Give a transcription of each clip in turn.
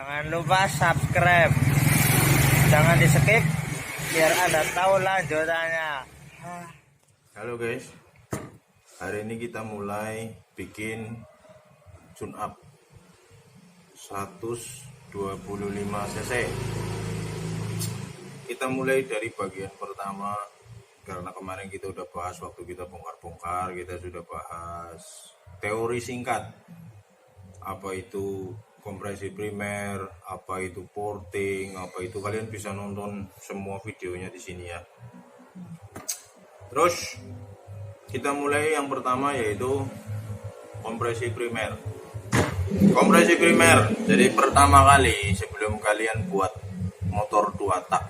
Jangan lupa subscribe. Jangan di skip biar Anda tahu lanjutannya. Halo guys, hari ini kita mulai bikin tune up 125 cc. Kita mulai dari bagian pertama karena kemarin kita udah bahas waktu kita bongkar-bongkar, kita sudah bahas teori singkat, apa itu kompresi primer, apa itu porting, apa itu, kalian bisa nonton semua videonya di sini ya. Terus kita mulai yang pertama yaitu kompresi primer. Kompresi primer. Jadi pertama kali sebelum kalian buat motor 2 tak,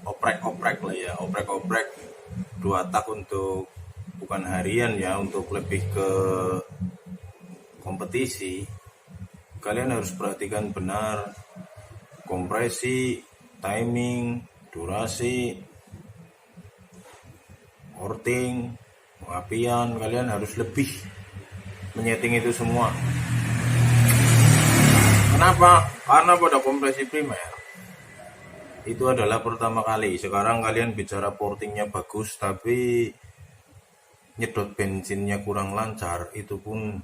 oprek-oprek lah ya, oprek-oprek 2 tak untuk bukan harian ya, untuk lebih ke kompetisi. Kalian harus perhatikan benar kompresi, timing, durasi, porting, pengapian. Kalian harus lebih menyeting itu semua. Kenapa? Karena pada kompresi primer itu adalah pertama kali. Sekarang kalian bicara portingnya bagus tapi nyedot bensinnya kurang lancar, itu pun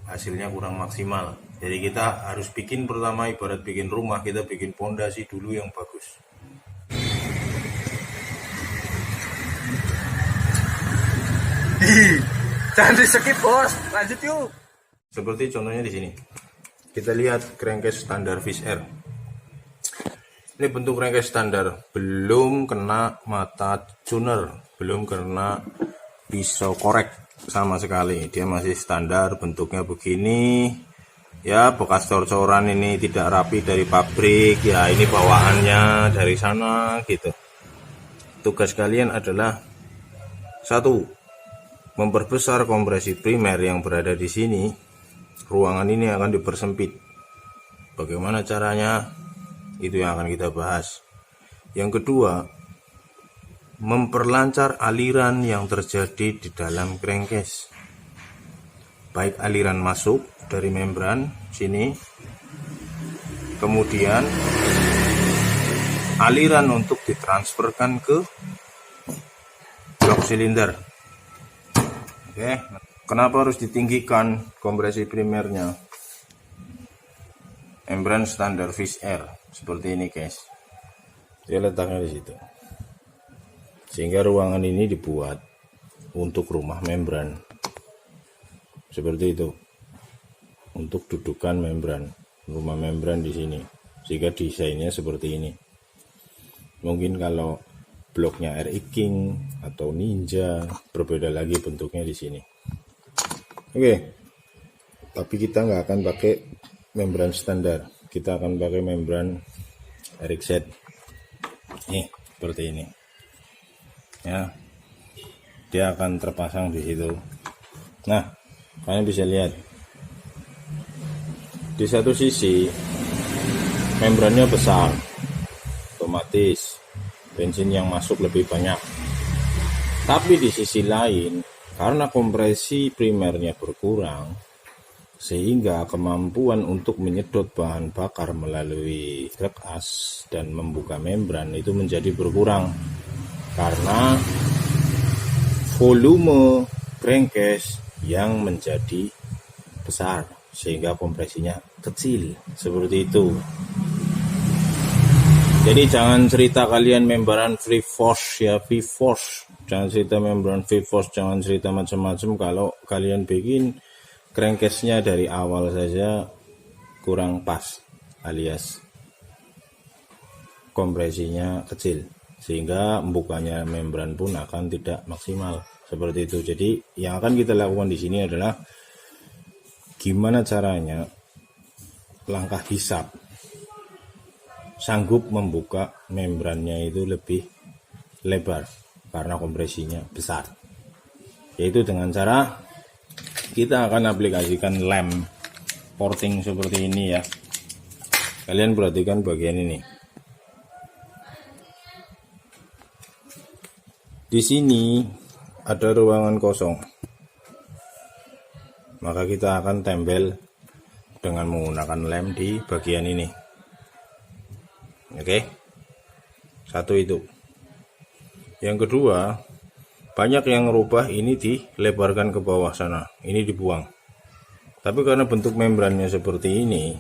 hasilnya kurang maksimal. Jadi kita harus bikin pertama, ibarat bikin rumah, kita bikin pondasi dulu yang bagus. Jangan di skip bos, lanjut yuk. Seperti contohnya di sini. Kita lihat crankcase standar Fish Air. Ini bentuk crankcase standar, belum kena mata tuner, belum kena pisau korek sama sekali. Dia masih standar, bentuknya begini. Ya, bekas cor-coran ini tidak rapi dari pabrik. Ya, ini bawaannya dari sana gitu. Tugas kalian adalah satu, memperbesar kompresi primer yang berada di sini. Ruangan ini akan dipersempit. Bagaimana caranya? Itu yang akan kita bahas. Yang kedua, memperlancar aliran yang terjadi di dalam crankcase. Baik aliran masuk dari membran sini, kemudian aliran untuk ditransferkan ke blok silinder. Oke, kenapa harus ditinggikan kompresi primernya? Membran standar Fish Air seperti ini guys. Dia letaknya di situ. Sehingga ruangan ini dibuat untuk rumah membran. Seperti itu. Untuk dudukan membran, rumah membran di sini. Sehingga desainnya seperti ini. Mungkin kalau bloknya RX King atau Ninja berbeda lagi bentuknya di sini. Oke. Tapi kita nggak akan pakai membran standar. Kita akan pakai membran RXZ. Nih, seperti ini. Ya. Dia akan terpasang di situ. Nah, kalian bisa lihat. Di satu sisi membrannya besar, otomatis bensin yang masuk lebih banyak. Tapi di sisi lain, karena kompresi primernya berkurang, sehingga kemampuan untuk menyedot bahan bakar melalui truk as dan membuka membran itu menjadi berkurang. Karena volume crankcase yang menjadi besar, sehingga kompresinya kecil, seperti itu. Jadi jangan cerita kalian membran free force ya, free force. Jangan cerita membran free force, jangan cerita macam-macam kalau kalian bikin crankcase-nya dari awal saja kurang pas, alias kompresinya kecil, sehingga membukanya membran pun akan tidak maksimal, seperti itu. Jadi yang akan kita lakukan di sini adalah gimana caranya langkah hisap sanggup membuka membrannya itu lebih lebar karena kompresinya besar, yaitu dengan cara kita akan aplikasikan lem porting seperti ini ya. Kalian perhatikan bagian ini. Di sini ada ruangan kosong, maka kita akan tempel dengan menggunakan lem di bagian ini. Oke, satu itu. Yang kedua, banyak yang ngerubah ini dilebarkan ke bawah sana, ini dibuang. Tapi karena bentuk membrannya seperti ini,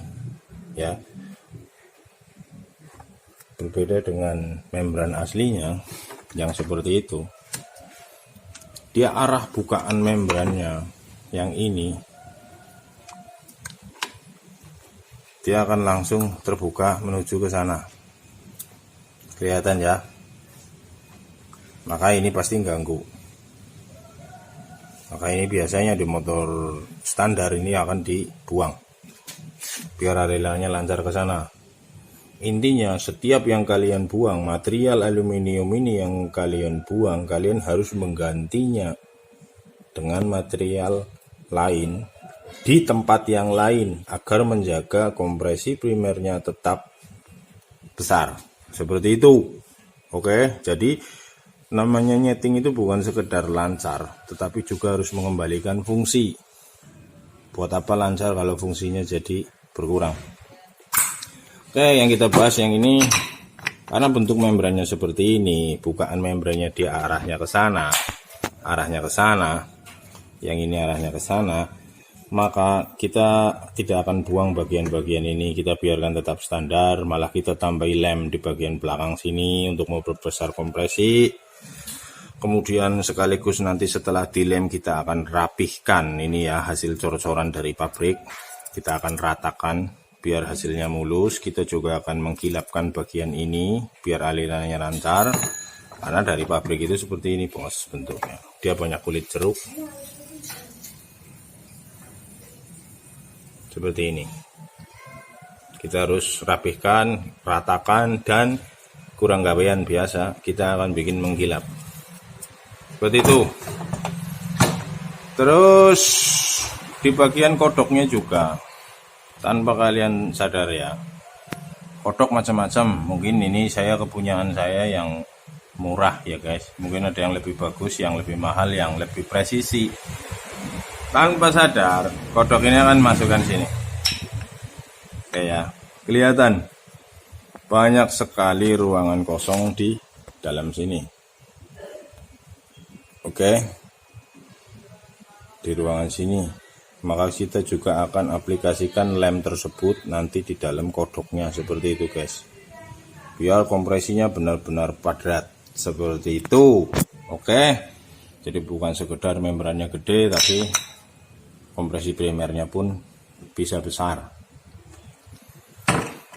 ya, berbeda dengan membran aslinya yang seperti itu. Dia arah bukaan membrannya yang ini, dia akan langsung terbuka menuju ke sana. Kelihatan ya? Maka ini pasti ganggu. Maka ini biasanya di motor standar ini akan dibuang biar alirannya lancar ke sana. Intinya setiap yang kalian buang, material aluminium ini yang kalian buang, kalian harus menggantinya dengan material lain di tempat yang lain agar menjaga kompresi primernya tetap besar. Seperti itu. Oke, jadi namanya nyeting itu bukan sekedar lancar, tetapi juga harus mengembalikan fungsi. Buat apa lancar kalau fungsinya jadi berkurang? Oke, yang kita bahas yang ini, karena bentuk membrannya seperti ini, bukaan membrannya dia arahnya ke sana, yang ini arahnya ke sana, maka kita tidak akan buang bagian-bagian ini, kita biarkan tetap standar, malah kita tambahi lem di bagian belakang sini untuk memperbesar kompresi. Kemudian sekaligus nanti setelah dilem kita akan rapihkan, ini ya hasil cor-coran dari pabrik, kita akan ratakan biar hasilnya mulus. Kita juga akan menggilapkan bagian ini biar alirannya lancar, karena dari pabrik itu seperti ini bos bentuknya, dia banyak kulit jeruk seperti ini. Kita harus rapihkan, ratakan, dan kurang gawean biasa kita akan bikin menggilap seperti itu. Terus di bagian kodoknya juga, tanpa kalian sadar ya, kodok macam-macam. Mungkin ini saya kepunyaan saya yang murah ya guys, mungkin ada yang lebih bagus, yang lebih mahal, yang lebih presisi. Tanpa sadar kodok ini akan masukkan sini. Oke ya, kelihatan banyak sekali ruangan kosong di dalam sini. Oke, di ruangan sini, maka kita juga akan aplikasikan lem tersebut nanti di dalam kodoknya seperti itu guys, biar kompresinya benar-benar padat seperti itu. Oke, jadi bukan sekedar membrannya gede, tapi kompresi primernya pun bisa besar.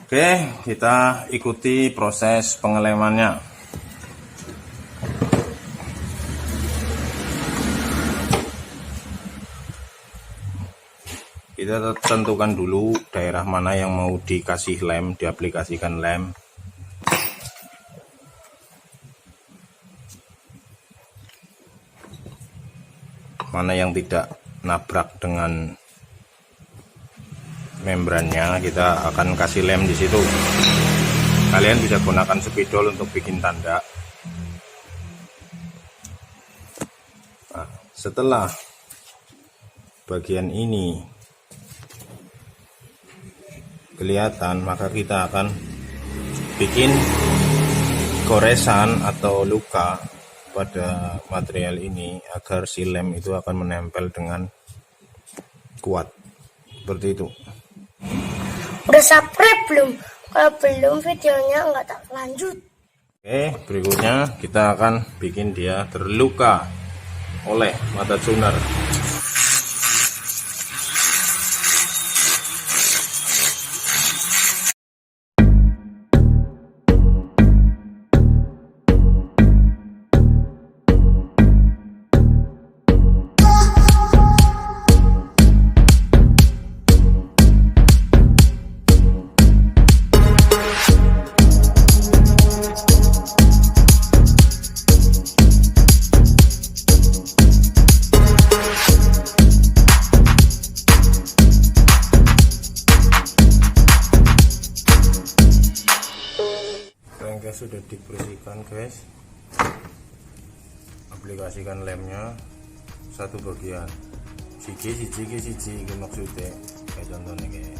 Oke, kita ikuti proses pengelemannya. Kita tentukan dulu daerah mana yang mau dikasih lem, diaplikasikan lem. Mana yang tidak nabrak dengan membrannya, kita akan kasih lem di situ. Kalian bisa gunakan spidol untuk bikin tanda. Nah, setelah bagian ini kelihatan, maka kita akan bikin goresan atau luka pada material ini agar si lem itu akan menempel dengan kuat seperti itu. Udah subscribe belum? Kalau belum, videonya nggak tak lanjut. Oke, berikutnya kita akan bikin dia terluka oleh mata tuner. Rangka sudah dibersihkan guys, aplikasikan lemnya satu bagian, siji maksudnya kayak contohnya kayak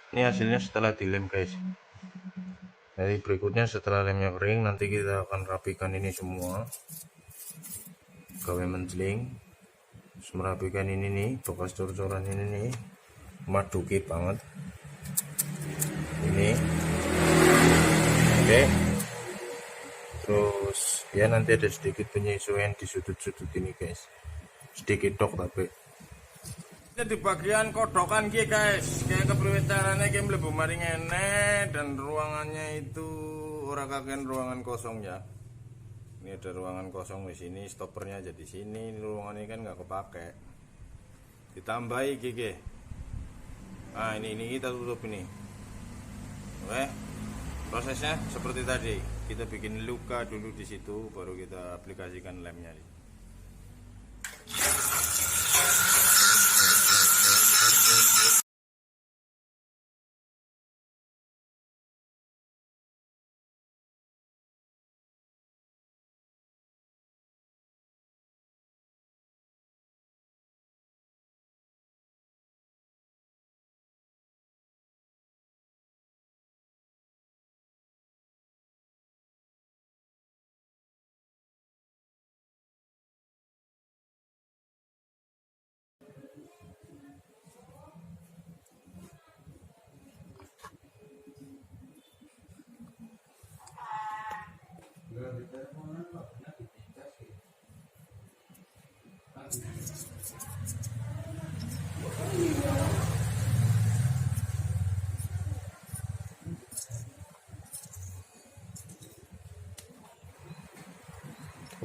ini hasilnya setelah dilem guys. Jadi berikutnya setelah lemnya kering nanti kita akan rapikan ini semua, gawe menjeling, terus merapikan ini nih bekas cor-coran ini nih, maduki banget ini. Oke, terus ya nanti ada sedikit penyesuaian di sudut-sudut ini guys, sedikit dok tapi di bagian kodokan ki guys, kayak kepriwe caranya ki mlebu maring enek dan ruangannya itu ora kakean ruangan kosong ya. Ini ada ruangan kosong di sini, stoppernya aja di sini. Ini ruangan ini kan nggak kepake. Ditambahi ki. Nah, ini kita tutup ini. Oke. Prosesnya seperti tadi. Kita bikin luka dulu di situ, baru kita aplikasikan lemnya.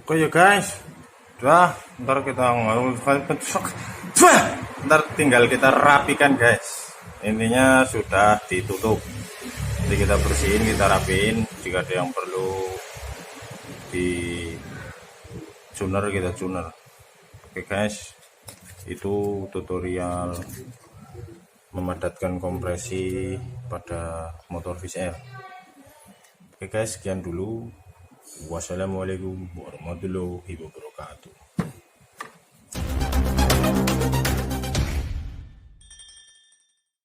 Oke ya guys, udah ntar kita ntar tinggal kita rapikan guys. Intinya sudah ditutup, jadi kita bersihin, kita rapiin. Jika ada yang perlu di tuner kita tuner. Oke guys, itu tutorial memadatkan kompresi pada motor Fish Air. Oke guys, sekian dulu. Wassalamualaikum warahmatullahi wabarakatuh.